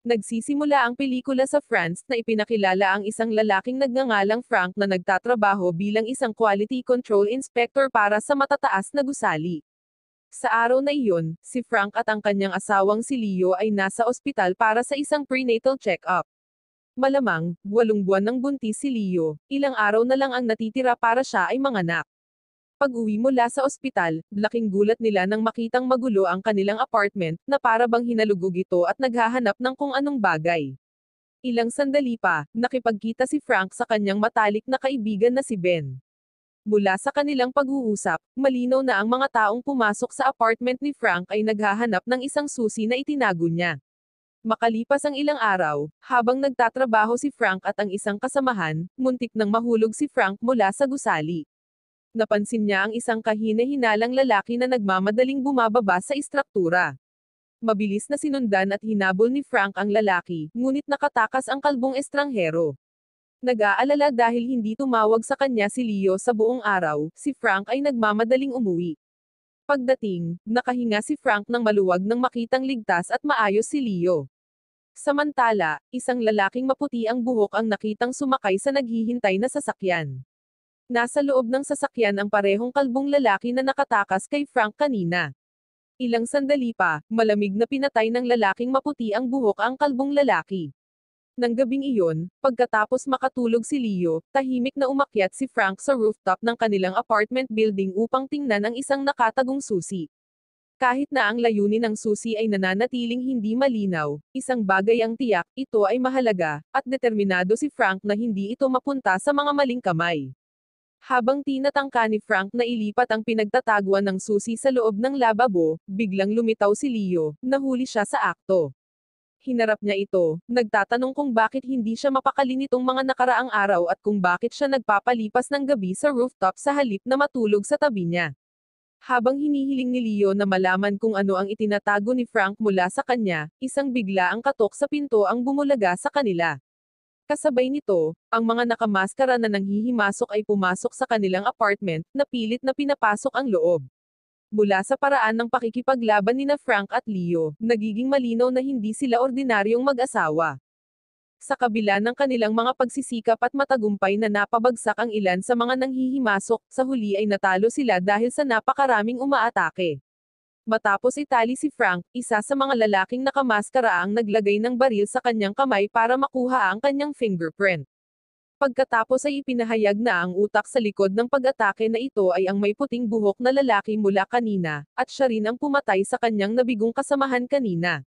Nagsisimula ang pelikula sa France na ipinakilala ang isang lalaking nagngangalang Frank na nagtatrabaho bilang isang quality control inspector para sa matataas na gusali. Sa araw na iyon, si Frank at ang kanyang asawang si Leo ay nasa ospital para sa isang prenatal check-up. Malamang, 8 buwan ng buntis si Leo, ilang araw na lang ang natitira para siya ay manganak. Pag-uwi mula sa ospital, laking gulat nila nang makitang magulo ang kanilang apartment, na para bang hinalugog ito at naghahanap ng kung anong bagay. Ilang sandali pa, nakipagkita si Frank sa kanyang matalik na kaibigan na si Ben. Mula sa kanilang pag-uusap, malinaw na ang mga taong pumasok sa apartment ni Frank ay naghahanap ng isang susi na itinago niya. Makalipas ang ilang araw, habang nagtatrabaho si Frank at ang isang kasamahan, muntik nang mahulog si Frank mula sa gusali. Napansin niya ang isang kahina-hinalang lalaki na nagmamadaling bumababa sa istruktura. Mabilis na sinundan at hinabol ni Frank ang lalaki, ngunit nakatakas ang kalbong estranghero. Nag-aalala dahil hindi tumawag sa kanya si Leo sa buong araw, si Frank ay nagmamadaling umuwi. Pagdating, nakahinga si Frank ng maluwag nang makitang ligtas at maayos si Leo. Samantala, isang lalaking maputi ang buhok ang nakitang sumakay sa naghihintay na sasakyan. Nasa loob ng sasakyan ang parehong kalbong lalaki na nakatakas kay Frank kanina. Ilang sandali pa, malamig na pinatay ng lalaking maputi ang buhok ang kalbong lalaki. Nang gabing iyon, pagkatapos makatulog si Leo, tahimik na umakyat si Frank sa rooftop ng kanilang apartment building upang tingnan ang isang nakatagong susi. Kahit na ang layunin ng susi ay nananatiling hindi malinaw, isang bagay ang tiyak, ito ay mahalaga, at determinado si Frank na hindi ito mapunta sa mga maling kamay. Habang tinatangka ni Frank na ilipat ang pinagtataguan ng susi sa loob ng lababo, biglang lumitaw si Leo, nahuli siya sa akto. Hinarap niya ito, nagtatanong kung bakit hindi siya mapakali nitong mga nakaraang araw at kung bakit siya nagpapalipas ng gabi sa rooftop sa halip na matulog sa tabi niya. Habang hinihiling ni Leo na malaman kung ano ang itinatago ni Frank mula sa kanya, isang bigla ang katok sa pinto ang bumulaga sa kanila. Kasabay nito, ang mga nakamaskara na nanghihimasok ay pumasok sa kanilang apartment, na pilit na pinapasok ang loob. Mula sa paraan ng pakikipaglaban nina Frank at Leo, nagiging malinaw na hindi sila ordinaryong mag-asawa. Sa kabila ng kanilang mga pagsisikap at matagumpay na napabagsak ang ilan sa mga nanghihimasok, sa huli ay natalo sila dahil sa napakaraming umaatake. Matapos itali si Frank, isa sa mga lalaking nakamaskara ang naglagay ng baril sa kanyang kamay para makuha ang kanyang fingerprint. Pagkatapos ay ipinahayag na ang utak sa likod ng pag-atake na ito ay ang may puting buhok na lalaki mula kanina, at siya rin ang pumatay sa kanyang nabigong kasamahan kanina.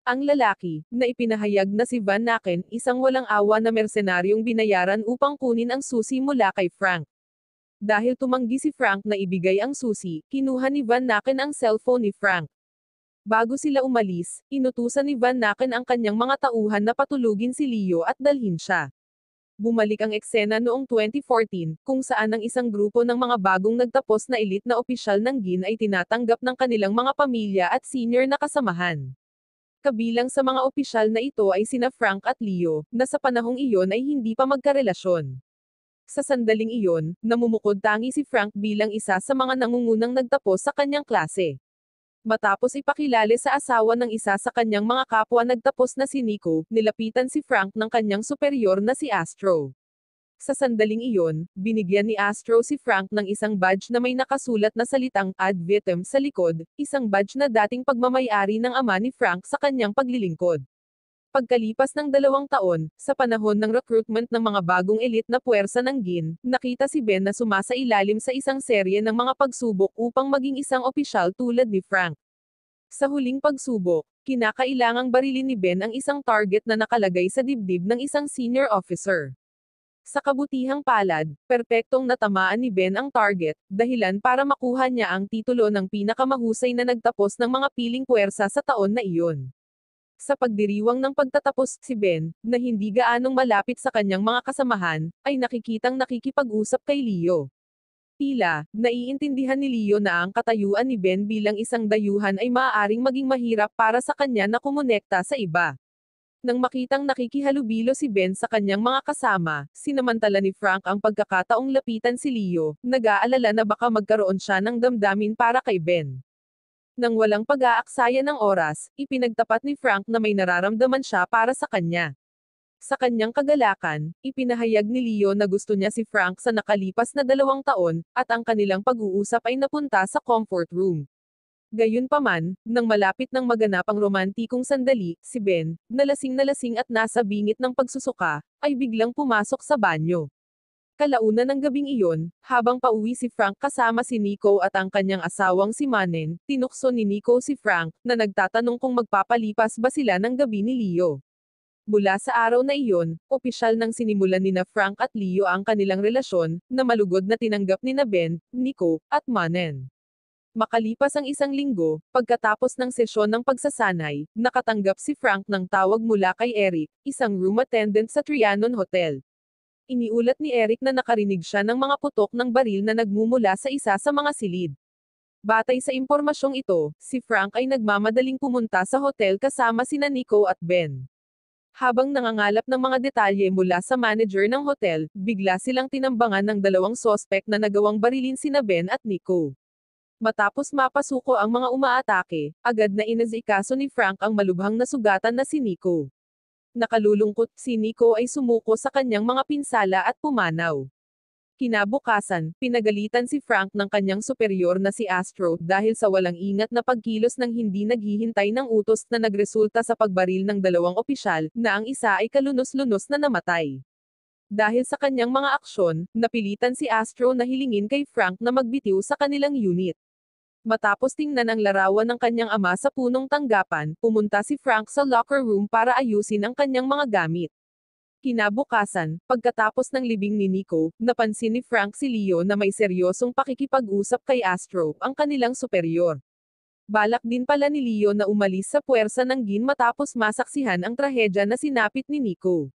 Ang lalaki, na ipinahayag na si Van Naken, isang walang awa na mersenaryong binayaran upang kunin ang susi mula kay Frank. Dahil tumanggi si Frank na ibigay ang susi, kinuha ni Van Naken ang cellphone ni Frank. Bago sila umalis, inutusan ni Van Naken ang kanyang mga tauhan na patulugin si Leo at dalhin siya. Bumalik ang eksena noong 2014, kung saan ang isang grupo ng mga bagong nagtapos na elite na opisyal ng GIN ay tinatanggap ng kanilang mga pamilya at senior na kasamahan. Kabilang sa mga opisyal na ito ay sina Frank at Leo, na sa panahong iyon ay hindi pa magkarelasyon. Sa sandaling iyon, namumukod tangi si Frank bilang isa sa mga nangungunang nagtapos sa kanyang klase. Matapos ipakilala sa asawa ng isa sa kanyang mga kapwa nagtapos na si Nico, nilapitan si Frank ng kanyang superior na si Astro. Sa sandaling iyon, binigyan ni Astro si Frank ng isang badge na may nakasulat na salitang ad vitam sa likod, isang badge na dating pagmamayari ng ama ni Frank sa kanyang paglilingkod. Pagkalipas ng 2 taon, sa panahon ng recruitment ng mga bagong elite na puwersa ng GIN, nakita si Ben na sumasailalim sa isang serye ng mga pagsubok upang maging isang opisyal tulad ni Frank. Sa huling pagsubok, kinakailangang barilin ni Ben ang isang target na nakalagay sa dibdib ng isang senior officer. Sa kabutihang palad, perpektong natamaan ni Ben ang target, dahilan para makuha niya ang titulo ng pinakamahusay na nagtapos ng mga piling puwersa sa taon na iyon. Sa pagdiriwang ng pagtatapos, si Ben, na hindi gaanong malapit sa kanyang mga kasamahan, ay nakikitang nakikipag-usap kay Leo. Tila, naiintindihan ni Leo na ang katayuan ni Ben bilang isang dayuhan ay maaaring maging mahirap para sa kanya na kumonekta sa iba. Nang makitang nakikihalubilo si Ben sa kanyang mga kasama, sinamantala ni Frank ang pagkakataong lapitan si Leo, nag-aalala na baka magkaroon siya ng damdamin para kay Ben. Nang walang pag-aaksaya ng oras, ipinagtapat ni Frank na may nararamdaman siya para sa kanya. Sa kanyang kagalakan, ipinahayag ni Leo na gusto niya si Frank sa nakalipas na 2 taon, at ang kanilang pag-uusap ay napunta sa comfort room. Gayunpaman, nang malapit ng maganap ang romantikong sandali, si Ben, na lasing at nasa bingit ng pagsusuka, ay biglang pumasok sa banyo. Kalaunan ng gabing iyon, habang pauwi si Frank kasama si Nico at ang kanyang asawang si Manen, tinukso ni Nico si Frank, na nagtatanong kung magpapalipas ba sila ng gabi ni Leo. Mula sa araw na iyon, opisyal nang sinimulan nina Frank at Leo ang kanilang relasyon, na malugod na tinanggap nina Ben, Nico, at Manen. Makalipas ang 1 linggo, pagkatapos ng sesyon ng pagsasanay, nakatanggap si Frank ng tawag mula kay Eric, isang room attendant sa Trianon Hotel. Iniulat ni Eric na nakarinig siya ng mga putok ng baril na nagmumula sa isa sa mga silid. Batay sa impormasyong ito, si Frank ay nagmamadaling pumunta sa hotel kasama sina Nico at Ben. Habang nangangalap ng mga detalye mula sa manager ng hotel, bigla silang tinambangan ng 2 sospek na nagawang barilin sina Ben at Nico. Matapos mapasuko ang mga umaatake, agad na inasikaso ni Frank ang malubhang nasugatan na si Nico. Nakalulungkot, si Nico ay sumuko sa kanyang mga pinsala at pumanaw. Kinabukasan, pinagalitan si Frank ng kanyang superior na si Astro dahil sa walang ingat na pagkilos ng hindi naghihintay ng utos na nagresulta sa pagbaril ng 2 opisyal, na ang isa ay kalunos-lunos na namatay. Dahil sa kanyang mga aksyon, napilitan si Astro na hilingin kay Frank na magbitiw sa kanilang unit. Matapos tingnan ang larawan ng kanyang ama sa punong tanggapan, pumunta si Frank sa locker room para ayusin ang kanyang mga gamit. Kinabukasan, pagkatapos ng libing ni Nico, napansin ni Frank si Leo na may seryosong pakikipag-usap kay Astro, ang kanilang superior. Balak din pala ni Leo na umalis sa puwersa ng GIN matapos masaksihan ang trahedya na sinapit ni Nico.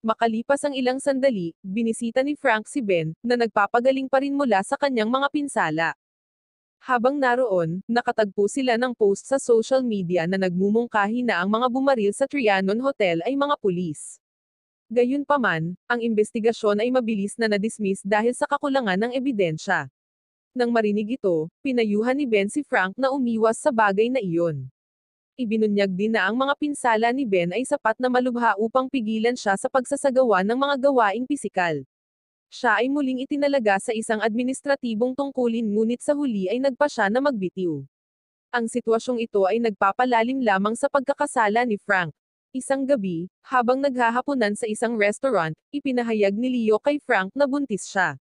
Makalipas ang ilang sandali, binisita ni Frank si Ben, na nagpapagaling pa rin mula sa kanyang mga pinsala. Habang naroon, nakatagpo sila ng post sa social media na nagmumungkahi na ang mga bumaril sa Trianon Hotel ay mga pulis. Gayunpaman, ang investigasyon ay mabilis na na-dismiss dahil sa kakulangan ng ebidensya. Nang marinig ito, pinayuhan ni Ben si Frank na umiwas sa bagay na iyon. Ibinunyag din na ang mga pinsala ni Ben ay sapat na malubha upang pigilan siya sa pagsasagawa ng mga gawaing pisikal. Siya ay muling itinalaga sa isang administratibong tungkulin ngunit sa huli ay nagpa siya na magbitiw. Ang sitwasyong ito ay nagpapalalim lamang sa pagkakasala ni Frank. Isang gabi, habang naghahaponan sa isang restaurant, ipinahayag ni Leo kay Frank na buntis siya.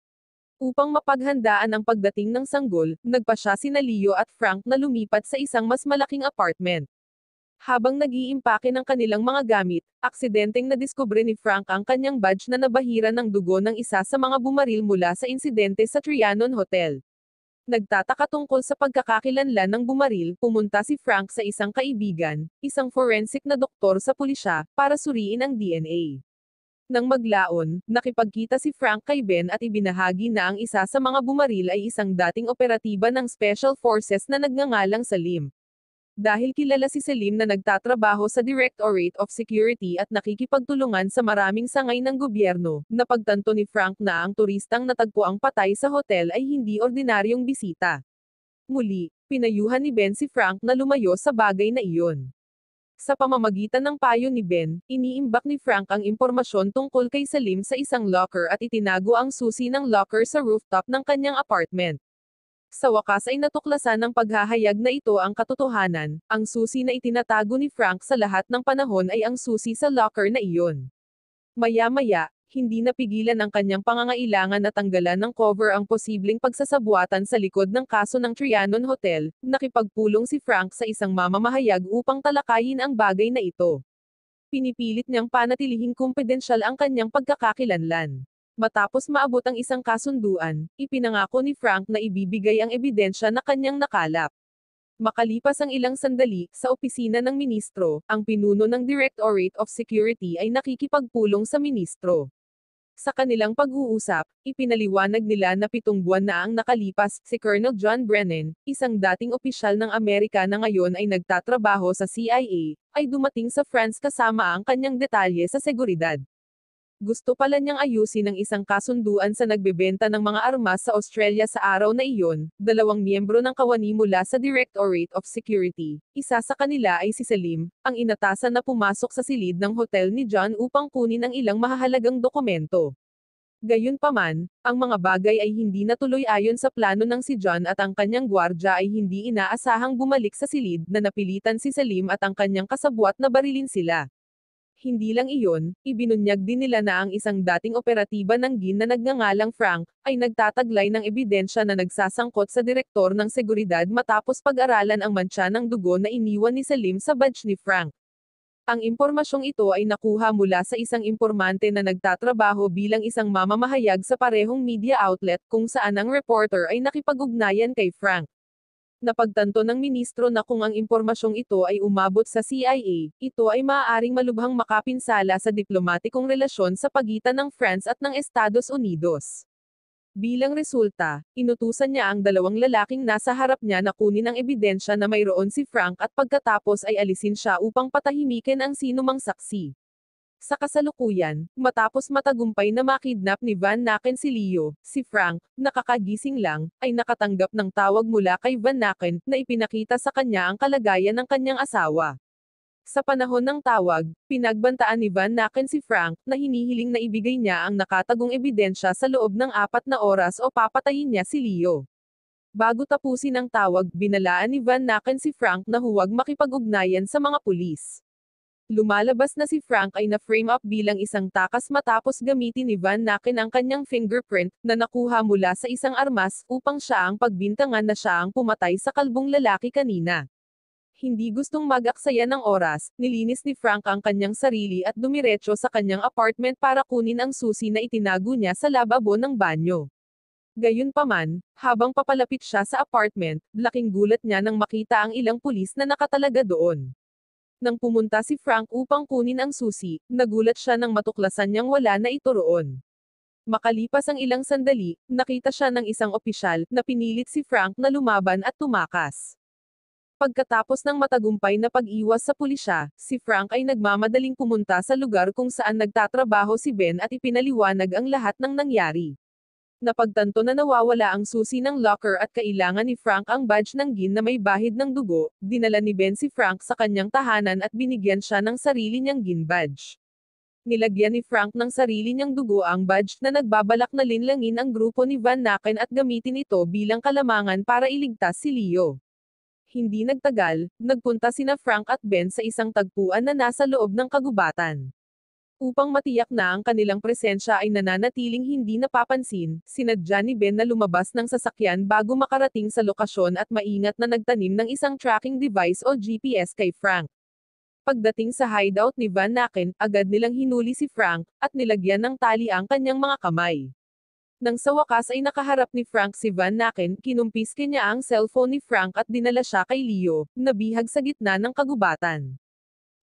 Upang mapaghandaan ang pagdating ng sanggol, nagpa siya sina Leo at Frank na lumipat sa isang mas malaking apartment. Habang nag-iimpake ng kanilang mga gamit, aksidenteng nadiskubre ni Frank ang kanyang badge na nabahira ng dugo ng isa sa mga bumaril mula sa insidente sa Trianon Hotel. Nagtataka tungkol sa pagkakakilanlan ng bumaril, pumunta si Frank sa isang kaibigan, isang forensic na doktor sa pulisya, para suriin ang DNA. Nang maglaon, nakipagkita si Frank kay Ben at ibinahagi na ang isa sa mga bumaril ay isang dating operatiba ng Special Forces na nagngangalang Salim. Dahil kilala si Salim na nagtatrabaho sa Directorate of Security at nakikipagtulungan sa maraming sangay ng gobyerno, napagtanto ni Frank na ang turistang natagpuang patay sa hotel ay hindi ordinaryong bisita. Muli, pinayuhan ni Ben si Frank na lumayo sa bagay na iyon. Sa pamamagitan ng payo ni Ben, iniimbak ni Frank ang impormasyon tungkol kay Salim sa isang locker at itinago ang susi ng locker sa rooftop ng kanyang apartment. Sa wakas ay natuklasan ng paghahayag na ito ang katotohanan, ang susi na itinatago ni Frank sa lahat ng panahon ay ang susi sa locker na iyon. Maya-maya, hindi napigilan ang kanyang pangangailangan na tanggalan ng cover ang posibleng pagsasabuatan sa likod ng kaso ng Trianon Hotel, nakipagpulong si Frank sa isang mamamahayag upang talakayin ang bagay na ito. Pinipilit niyang panatilihing kumpidensyal ang kanyang pagkakakilanlan. Matapos maabot ang isang kasunduan, ipinangako ni Frank na ibibigay ang ebidensya na kanyang nakalap. Makalipas ang ilang sandali, sa opisina ng ministro, ang pinuno ng Directorate of Security ay nakikipagpulong sa ministro. Sa kanilang pag-uusap, ipinaliwanag nila na 7 buwan na ang nakalipas, si Colonel John Brennan, isang dating opisyal ng Amerika na ngayon ay nagtatrabaho sa CIA, ay dumating sa France kasama ang kanyang detalye sa seguridad. Gusto pala niyang ayusin ang isang kasunduan sa nagbebenta ng mga armas sa Australia sa araw na iyon, dalawang miyembro ng kawani mula sa Directorate of Security. Isa sa kanila ay si Salim, ang inatasan na pumasok sa silid ng hotel ni John upang kunin ang ilang mahahalagang dokumento. Gayunpaman, ang mga bagay ay hindi natuloy ayon sa plano ng si John at ang kanyang gwardya ay hindi inaasahang bumalik sa silid na napilitan si Salim at ang kanyang kasabwat na barilin sila. Hindi lang iyon, ibinunyag din nila na ang isang dating operatiba ng GIN na nagngangalang Frank, ay nagtataglay ng ebidensya na nagsasangkot sa direktor ng seguridad matapos pag-aralan ang mantsa ng dugo na iniwan ni Salim sa badge ni Frank. Ang impormasyong ito ay nakuha mula sa isang impormante na nagtatrabaho bilang isang mamamahayag sa parehong media outlet kung saan ang reporter ay nakipag-ugnayan kay Frank. Napagtanto ng ministro na kung ang impormasyong ito ay umabot sa CIA, ito ay maaaring malubhang makapinsala sa diplomatikong relasyon sa pagitan ng France at ng Estados Unidos. Bilang resulta, inutusan niya ang dalawang lalaking nasa harap niya na kunin ang ebidensya na mayroon si Frank at pagkatapos ay alisin siya upang patahimikin ang sinumang saksi. Sa kasalukuyan, matapos matagumpay na makidnap ni Van Naken si Leo, si Frank, nakakagising lang, ay nakatanggap ng tawag mula kay Van Naken na ipinakita sa kanya ang kalagayan ng kanyang asawa. Sa panahon ng tawag, pinagbantaan ni Van Naken si Frank na hinihiling na ibigay niya ang nakatagong ebidensya sa loob ng 4 na oras o papatayin niya si Leo. Bago tapusin ang tawag, binalaan ni Van Naken si Frank na huwag makipag-ugnayan sa mga pulis. Lumalabas na si Frank ay na-frame up bilang isang takas matapos gamitin ni Van Naken ang kanyang fingerprint na nakuha mula sa isang armas upang siya ang pagbintangan na siya ang pumatay sa kalbong lalaki kanina. Hindi gustong mag-aksaya ng oras, nilinis ni Frank ang kanyang sarili at dumiretso sa kanyang apartment para kunin ang susi na itinago niya sa lababo ng banyo. Gayunpaman, habang papalapit siya sa apartment, laking gulat niya nang makita ang ilang pulis na nakatalaga doon. Nang pumunta si Frank upang kunin ang susi, nagulat siya nang matuklasan niyang wala na ito roon. Makalipas ang ilang sandali, nakita siya ng isang opisyal na pinilit si Frank na lumaban at tumakas. Pagkatapos ng matagumpay na pag-iwas sa pulisya, si Frank ay nagmamadaling pumunta sa lugar kung saan nagtatrabaho si Ben at ipinaliwanag ang lahat ng nangyari. Napagtanto na nawawala ang susi ng locker at kailangan ni Frank ang badge ng GIN na may bahid ng dugo, dinala ni Ben si Frank sa kanyang tahanan at binigyan siya ng sarili niyang GIN badge. Nilagyan ni Frank ng sarili niyang dugo ang badge na nagbabalak na linlangin ang grupo ni Van Naken at gamitin ito bilang kalamangan para iligtas si Leo. Hindi nagtagal, nagpunta sina Frank at Ben sa isang tagpuan na nasa loob ng kagubatan. Upang matiyak na ang kanilang presensya ay nananatiling hindi napapansin, sinadya ni Ben na lumabas ng sasakyan bago makarating sa lokasyon at maingat na nagtanim ng isang tracking device o GPS kay Frank. Pagdating sa hideout ni Van Naken, agad nilang hinuli si Frank, at nilagyan ng tali ang kanyang mga kamay. Nang sa wakas ay nakaharap ni Frank si Van Naken, kinumpiske niya ang cellphone ni Frank at dinala siya kay Leo, na bihag sa gitna ng kagubatan.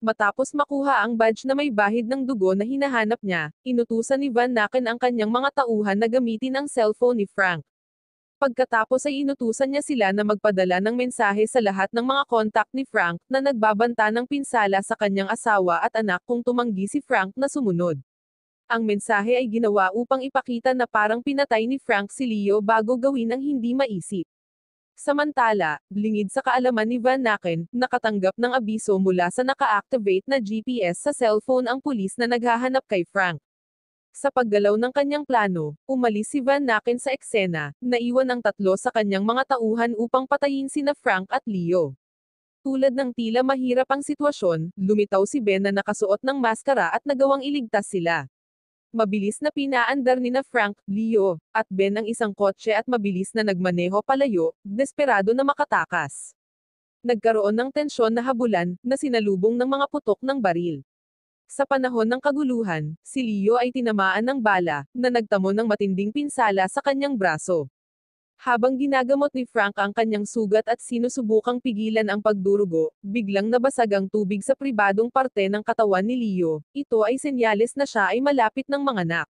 Matapos makuha ang badge na may bahid ng dugo na hinahanap niya, inutusan ni Van Naken ang kanyang mga tauhan na gamitin ang cellphone ni Frank. Pagkatapos ay inutusan niya sila na magpadala ng mensahe sa lahat ng mga kontak ni Frank na nagbabanta ng pinsala sa kanyang asawa at anak kung tumanggi si Frank na sumunod. Ang mensahe ay ginawa upang ipakita na parang pinatay ni Frank si Leo bago gawin ang hindi maisip. Samantala, lingid sa kaalaman ni Van Naken, nakatanggap ng abiso mula sa naka-activate na GPS sa cellphone ang pulis na naghahanap kay Frank. Sa paggalaw ng kanyang plano, umalis si Van Naken sa eksena, naiwan ang 3 sa kanyang mga tauhan upang patayin sina Frank at Leo. Tulad ng tila mahirap ang sitwasyon, lumitaw si Ben na nakasuot ng maskara at nagawang iligtas sila. Mabilis na pinaandar ni na Frank, Leo, at Ben ang isang kotse at mabilis na nagmaneho palayo, desperado na makatakas. Nagkaroon ng tensyon na habulan, na sinalubong ng mga putok ng baril. Sa panahon ng kaguluhan, si Leo ay tinamaan ng bala, na nagtamo ng matinding pinsala sa kanyang braso. Habang ginagamot ni Frank ang kanyang sugat at sinusubukang pigilan ang pagdurugo, biglang nabasag ang tubig sa pribadong parte ng katawan ni Leo. Ito ay senyales na siya ay malapit ng manganak.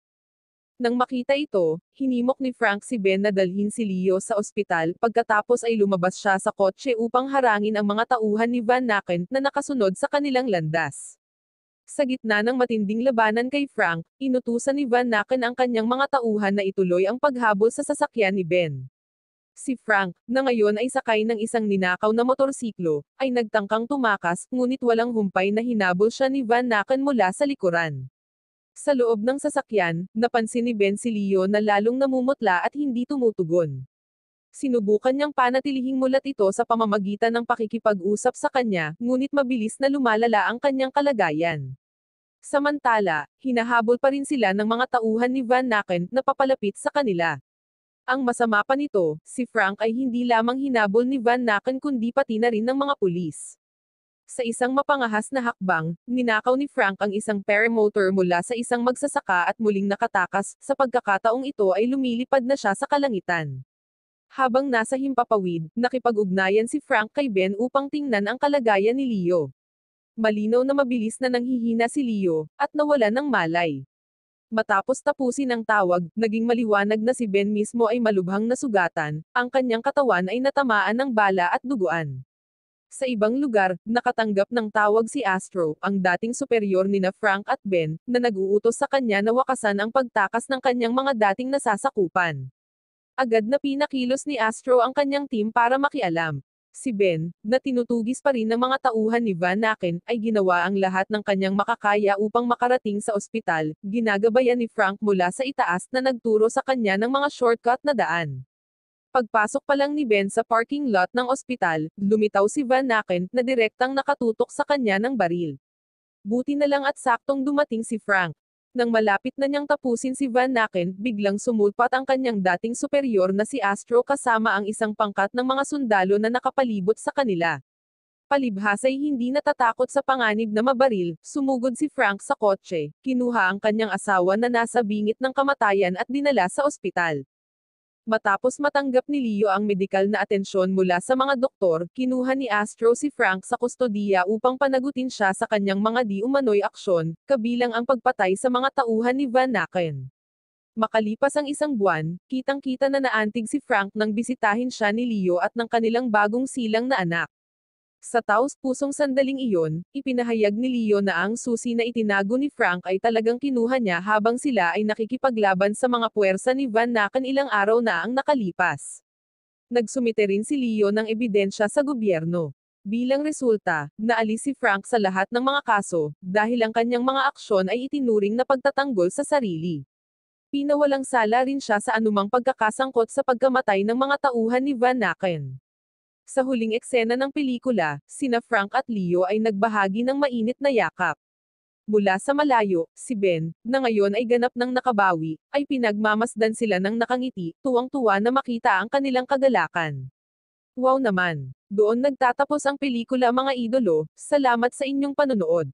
Nang makita ito, hinimok ni Frank si Ben na dalhin si Leo sa ospital, pagkatapos ay lumabas siya sa kotse upang harangin ang mga tauhan ni Van Naken na nakasunod sa kanilang landas. Sa gitna ng matinding labanan kay Frank, inutusan ni Van Naken ang kanyang mga tauhan na ituloy ang paghabol sa sasakyan ni Ben. Si Frank, na ngayon ay sakay ng isang ninakaw na motorsiklo, ay nagtangkang tumakas, ngunit walang humpay na hinabol siya ni Van Naken mula sa likuran. Sa loob ng sasakyan, napansin ni Ben si Leo na lalong namumutla at hindi tumutugon. Sinubukan niyang panatilihing mulat ito sa pamamagitan ng pakikipag-usap sa kanya, ngunit mabilis na lumalala ang kanyang kalagayan. Samantala, hinahabol pa rin sila ng mga tauhan ni Van Naken na papalapit sa kanila. Ang masama pa nito, si Frank ay hindi lamang hinabol ni Van Naken kundi pati na rin ng mga pulis. Sa isang mapangahas na hakbang, ninakaw ni Frank ang isang paramotor mula sa isang magsasaka at muling nakatakas, sa pagkakataong ito ay lumilipad na siya sa kalangitan. Habang nasa himpapawid, nakipag-ugnayan si Frank kay Ben upang tingnan ang kalagayan ni Leo. Malinaw na mabilis na nanghihina si Leo, at nawala ng malay. Matapos tapusin ang tawag, naging maliwanag na si Ben mismo ay malubhang nasugatan, ang kanyang katawan ay natamaan ng bala at duguan. Sa ibang lugar, nakatanggap ng tawag si Astro, ang dating superior nina Frank at Ben, na nag-uutos sa kanya na wakasan ang pagtakas ng kanyang mga dating nasasakupan. Agad na pinakilos ni Astro ang kanyang team para makialam. Si Ben, na tinutugis pa rin ng mga tauhan ni Van Naken, ay ginawa ang lahat ng kanyang makakaya upang makarating sa ospital, ginagabayan ni Frank mula sa itaas na nagturo sa kanya ng mga shortcut na daan. Pagpasok pa lang ni Ben sa parking lot ng ospital, lumitaw si Van Naken, na direktang nakatutok sa kanya ng baril. Buti na lang at saktong dumating si Frank. Nang malapit na niyang tapusin si Van Naken, biglang sumulpat ang kanyang dating superior na si Astro kasama ang isang pangkat ng mga sundalo na nakapalibot sa kanila. Palibhas ay hindi natatakot sa panganib na mabaril, sumugod si Frank sa kotse, kinuha ang kanyang asawa na nasa bingit ng kamatayan at dinala sa ospital. Matapos matanggap ni Leo ang medikal na atensyon mula sa mga doktor, kinuha ni Astro si Frank sa kustodiya upang panagutin siya sa kanyang mga di umano'y aksyon, kabilang ang pagpatay sa mga tauhan ni Van Naken. Makalipas ang isang buwan, kitang-kita na naantig si Frank nang bisitahin siya ni Leo at ng kanilang bagong silang na anak. Sa taos-pusong sandaling iyon, ipinahayag ni Leo na ang susi na itinago ni Frank ay talagang kinuha niya habang sila ay nakikipaglaban sa mga puwersa ni Van Naken ilang araw na ang nakalipas. Nagsumite rin si Leo ng ebidensya sa gobyerno. Bilang resulta, naalis si Frank sa lahat ng mga kaso, dahil ang kanyang mga aksyon ay itinuring na pagtatanggol sa sarili. Pinawalang sala rin siya sa anumang pagkakasangkot sa pagkamatay ng mga tauhan ni Van Naken. Sa huling eksena ng pelikula, sina Frank at Leo ay nagbahagi ng mainit na yakap. Mula sa malayo, si Ben, na ngayon ay ganap ng nakabawi, ay pinagmamasdan sila ng nakangiti, tuwang-tuwa na makita ang kanilang kagalakan. Wow naman! Doon nagtatapos ang pelikula mga idolo, salamat sa inyong panonood.